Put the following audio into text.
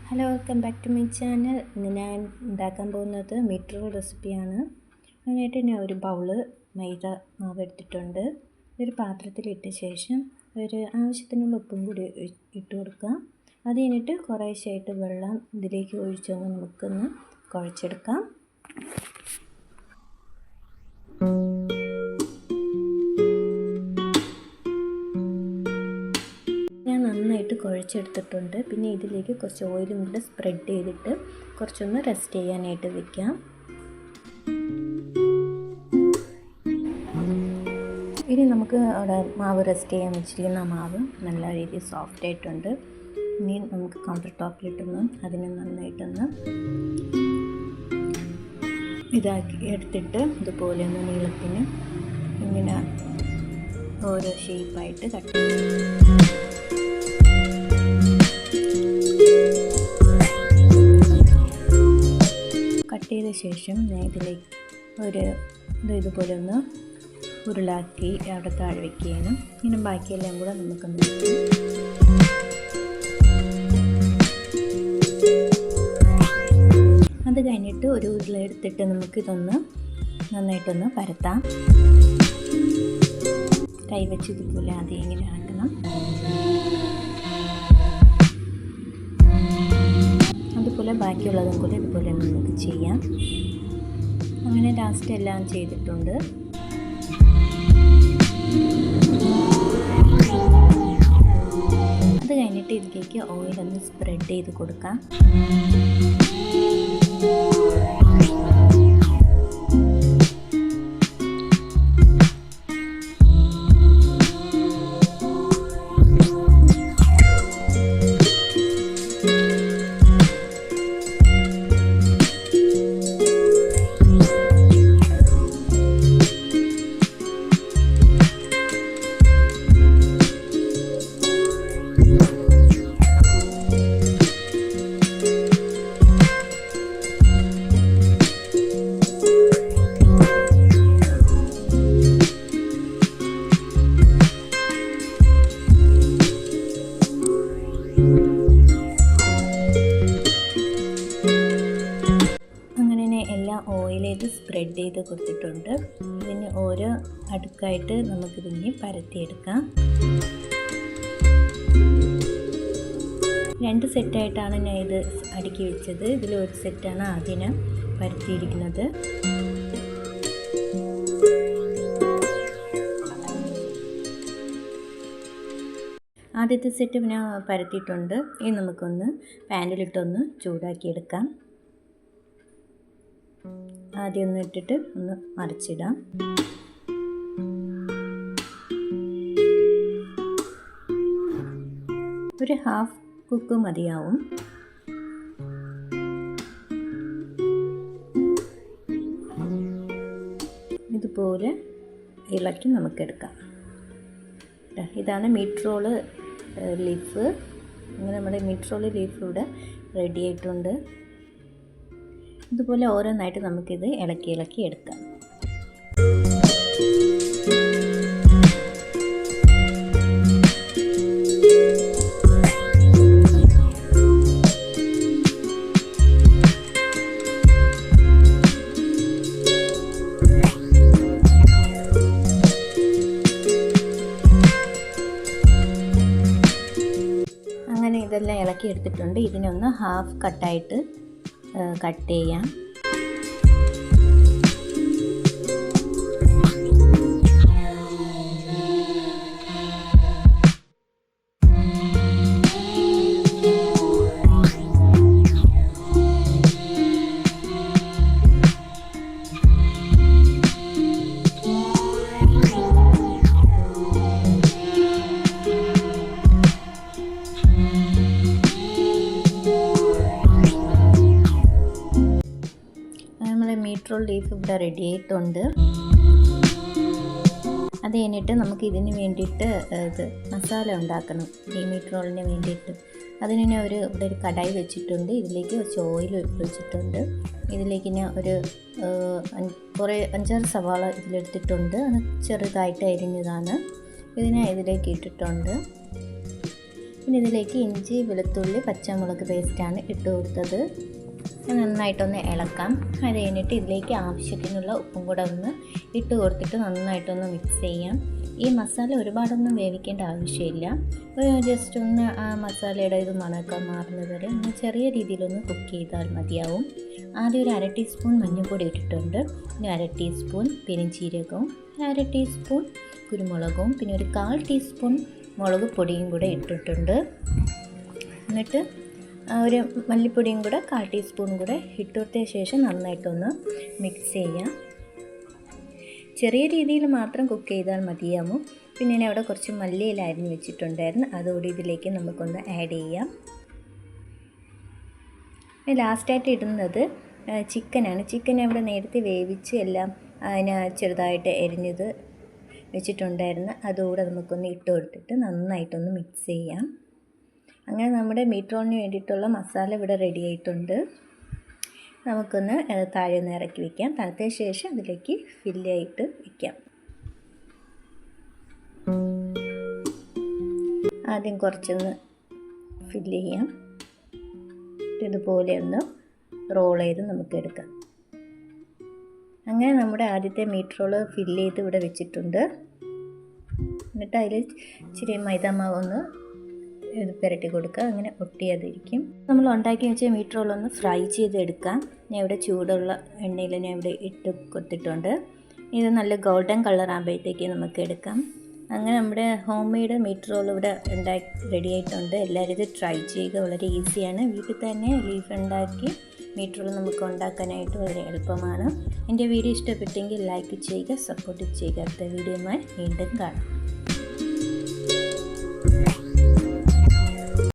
Hello, welcome back to my channel. ഇന്ന് ഞാൻ ഉണ്ടാക്കാൻ പോകുന്നത് മീറ്റ് റോൾ റെസിപ്പിയാണ്. അതിനായിട്ട് ഞാൻ ഒരു ബൗള് മൈദ മാവ് എടുത്തിട്ടുണ്ട്. ഒരു പാത്രത്തിലിട്ട ശേഷം ഒരു ആവശ്യത്തിനുള്ള ഉപ്പും കൂടി ഇട്ട് കൊടുക്കുക. അത് കഴിഞ്ഞിട്ട് കുറേശ്ശായിട്ട് വെള്ളം ഇതിലേക്ക് ഒഴിച്ചൊന്ന് നമുക്കൊന്ന് കുഴച്ചെടുക്കാം. നന്നായിട്ട് കുഴച്ചെടുത്തിട്ടുണ്ട്. പിന്നെ ഇതിലേക്ക് കുറച്ച് ഓയിലും കൂടെ സ്പ്രെഡ് ചെയ്തിട്ട് കുറച്ചൊന്ന് റെസ്റ്റ് ചെയ്യാനായിട്ട് വെക്കാം. ഇനി നമുക്ക് അവിടെ മാവ് റെസ്റ്റ് ചെയ്യാൻ വെച്ചിരിക്കുന്ന മാവ് നല്ല രീതിയിൽ സോഫ്റ്റ് ആയിട്ടുണ്ട്. ഇനി നമുക്ക് കൗണ്ടർ ടോപ്പിലിട്ടൊന്ന് അതിനെ നന്നായിട്ടൊന്ന് ഇതാക്കി എടുത്തിട്ട് ഇതുപോലെ ഒന്ന് നീളത്തിന് ഇങ്ങനെ ഓരോ ഷേപ്പായിട്ട് കട്ട് ചെയ്യും. കട്ട് ചെയ്ത ശേഷം ഞാൻ ഇതിലേക്ക് ഇതുപോലെ ഒന്ന് ഉരുളാക്കി അവിടെ താഴെ വയ്ക്കുകയാണ്. ഇങ്ങനെ ബാക്കിയെല്ലാം കൂടെ നമുക്കൊന്ന് അത് കഴിഞ്ഞിട്ട് ഒരു ഉരുള എടുത്തിട്ട് നമുക്കിതൊന്ന് നന്നായിട്ടൊന്ന് പരത്താം. കൈവച്ച് ഇതുപോലെ ആദ്യം ഇങ്ങനെ ആക്കണം. അതുപോലെ ബാക്കിയുള്ളതും കൂടെ ഇതുപോലെ നമുക്ക് ചെയ്യാം. അങ്ങനെ ലാസ്റ്റ് എല്ലാം ചെയ്തിട്ടുണ്ട്. അത് കഴിഞ്ഞിട്ട് ഇതിലേക്ക് ഓയിലൊന്ന് സ്പ്രെഡ് ചെയ്ത് കൊടുക്കാം. എല്ലാം ഓയിലേത് സ്പ്രെഡ് ചെയ്ത് കൊടുത്തിട്ടുണ്ട്. ഇതിന് ഓരോ അടുക്കായിട്ട് നമുക്കിതിനെ പരത്തിയെടുക്കാം. 2 സെറ്റായിട്ടാണ് ഞാൻ ഇത് അടുക്കി വെച്ചത്. ഇതിലൊരു സെറ്റാണ് ആദ്യം പരത്തിയിരിക്കുന്നത്. ആദ്യത്തെ സെറ്റ് ഞാൻ പരത്തിയിട്ടുണ്ട്. ഇനി നമുക്കൊന്ന് പാനിലിട്ടൊന്ന് ചൂടാക്കിയെടുക്കാം. ആദ്യം ഒന്ന് ഇട്ടിട്ട് ഒന്ന് മറിച്ചിടാം. ഒരു ഹാഫ് കുക്ക് മതിയാവും. ഇതുപോലെ ഇളക്കി നമുക്കെടുക്കാം. ഇതാണ് മീറ്റ് റോള് ലീഫ്. അങ്ങനെ നമ്മുടെ മീറ്റ് റോള് ലീഫ് ഇവിടെ റെഡി ആയിട്ടുണ്ട്. ഇതുപോലെ ഓരോന്നായിട്ട് നമുക്കിത് ഇളക്കി എടുക്കാം. അങ്ങനെ ഇതെല്ലാം ഇളക്കി എടുത്തിട്ടുണ്ട്. ഇതിനൊന്ന് ഹാഫ് കട്ടായിട്ട് കട്ട് ചെയ്യാം. മീറ്റ് റോൾ ലീഫ് ഇവിടെ റെഡി ആയിട്ടുണ്ട്. അത് കഴിഞ്ഞിട്ട് നമുക്ക് ഇതിന് വേണ്ടിയിട്ട് മസാല ഉണ്ടാക്കണം. ഈ മീറ്റ് റോളിന് വേണ്ടിയിട്ട് അതിന് ഞാൻ ഇവിടെ ഒരു കടായി വെച്ചിട്ടുണ്ട്. ഇതിലേക്ക് കുറച്ച് ഓയിൽ ഒഴിച്ചിട്ടുണ്ട്. ഇതിലേക്ക് ഞാൻ ഒരു 5-6 സവാള ഇതിലെടുത്തിട്ടുണ്ട്. അത് ചെറുതായിട്ട് അരിഞ്ഞതാണ്. ഇതിനെ ഇതിലേക്ക് ഇട്ടിട്ടുണ്ട്. പിന്നെ ഇതിലേക്ക് ഇഞ്ചി വെളുത്തുള്ളി പച്ചമുളക് പേസ്റ്റാണ് ഇട്ട് കൊടുത്തത്. നന്നായിട്ടൊന്ന് ഇളക്കാം. അത് കഴിഞ്ഞിട്ട് ഇതിലേക്ക് ആവശ്യത്തിനുള്ള ഉപ്പും കൂടെ ഒന്ന് ഇട്ട് കൊടുത്തിട്ട് നന്നായിട്ടൊന്ന് മിക്സ് ചെയ്യാം. ഈ മസാല ഒരുപാടൊന്നും വേവിക്കേണ്ട ആവശ്യമില്ല. ജസ്റ്റ് ഒന്ന് ആ മസാലയുടെ ഇത് മണമൊക്കെ മാറുന്നത് വരെ ഒന്ന് ചെറിയ രീതിയിലൊന്ന് കുക്ക് ചെയ്താൽ മതിയാവും. ആദ്യം ഒരു 1/2 ടീസ്പൂൺ മഞ്ഞൾപ്പൊടി ഇട്ടിട്ടുണ്ട്. പിന്നെ 1/2 ടീസ്പൂൺ പെരുംജീരകവും 1/2 ടീസ്പൂൺ കുരുമുളകും പിന്നെ ഒരു 1/4 ടീസ്പൂൺ മുളക് പൊടിയും കൂടെ ഇട്ടിട്ടുണ്ട്. എന്നിട്ട് ഒരു മല്ലിപ്പൊടിയും കൂടെ 1/4 ടീസ്പൂൺ കൂടെ ഇട്ടുകൊടുത്ത ശേഷം നന്നായിട്ടൊന്ന് മിക്സ് ചെയ്യാം. ചെറിയ രീതിയിൽ മാത്രം കുക്ക് ചെയ്താൽ മതിയാവും. പിന്നെ ഞാൻ അവിടെ കുറച്ച് മല്ലിയില അരിഞ്ഞ് വെച്ചിട്ടുണ്ടായിരുന്നു, അതുകൂടി ഇതിലേക്ക് നമുക്കൊന്ന് ആഡ് ചെയ്യാം. ലാസ്റ്റായിട്ട് ഇടുന്നത് ചിക്കനാണ്. ചിക്കൻ അവിടെ നേരത്തെ വേവിച്ച് എല്ലാം അതിനെ ചെറുതായിട്ട് എരിഞ്ഞത് വെച്ചിട്ടുണ്ടായിരുന്നു, അതുകൂടെ നമുക്കൊന്ന് ഇട്ട് കൊടുത്തിട്ട് നന്നായിട്ടൊന്ന് മിക്സ് ചെയ്യാം. അങ്ങനെ നമ്മുടെ മീറ്റ് റോളിന് വേണ്ടിയിട്ടുള്ള മസാല ഇവിടെ റെഡി ആയിട്ടുണ്ട്. നമുക്കൊന്ന് താഴെ ഒന്ന് ഇറക്കി വയ്ക്കാം. തണുത്ത ശേഷം അതിലേക്ക് ഫില്ലായിട്ട് വയ്ക്കാം. ആദ്യം കുറച്ചൊന്ന് ഫില്ല് ചെയ്യാം. ഇതുപോലെ ഒന്ന് റോൾ ചെയ്ത് നമുക്ക് എടുക്കാം. അങ്ങനെ നമ്മുടെ ആദ്യത്തെ മീറ്റ് റോള് ഫില്ല് ചെയ്ത് ഇവിടെ വെച്ചിട്ടുണ്ട്. എന്നിട്ട് അതിൽ ഇച്ചിരി മൈദാമാവ് ഒന്ന് പുരട്ടി കൊടുക്കുക. അങ്ങനെ ഒട്ടിയാതിരിക്കും. നമ്മൾ ഉണ്ടാക്കി വെച്ച മീറ്റ് റോളൊന്ന് ഫ്രൈ ചെയ്തെടുക്കാം. ഞാൻ ഇവിടെ ചൂടുള്ള എണ്ണയിൽ ഞാൻ ഇവിടെ ഇട്ട് കൊടുത്തിട്ടുണ്ട്. ഇത് നല്ല ഗോൾഡൻ കളർ ആകുമ്പോഴത്തേക്ക് നമുക്ക് എടുക്കാം. അങ്ങനെ നമ്മുടെ ഹോം മെയ്ഡ് മീറ്റ് റോൾ ഇവിടെ റെഡി ആയിട്ടുണ്ട്. എല്ലാവരും ഇത് ട്രൈ ചെയ്യുക. വളരെ ഈസിയാണ്. വീട്ടിൽ തന്നെ ലീഫ് ഉണ്ടാക്കി മീറ്റ് റോൾ നമുക്ക് ഉണ്ടാക്കാനായിട്ട് വളരെ എളുപ്പമാണ്. എൻ്റെ വീഡിയോ ഇഷ്ടപ്പെട്ടെങ്കിൽ ലൈക്ക് ചെയ്യുക, സപ്പോർട്ട് ചെയ്യുക. അടുത്ത വീഡിയോയുമായി വീണ്ടും കാണാം.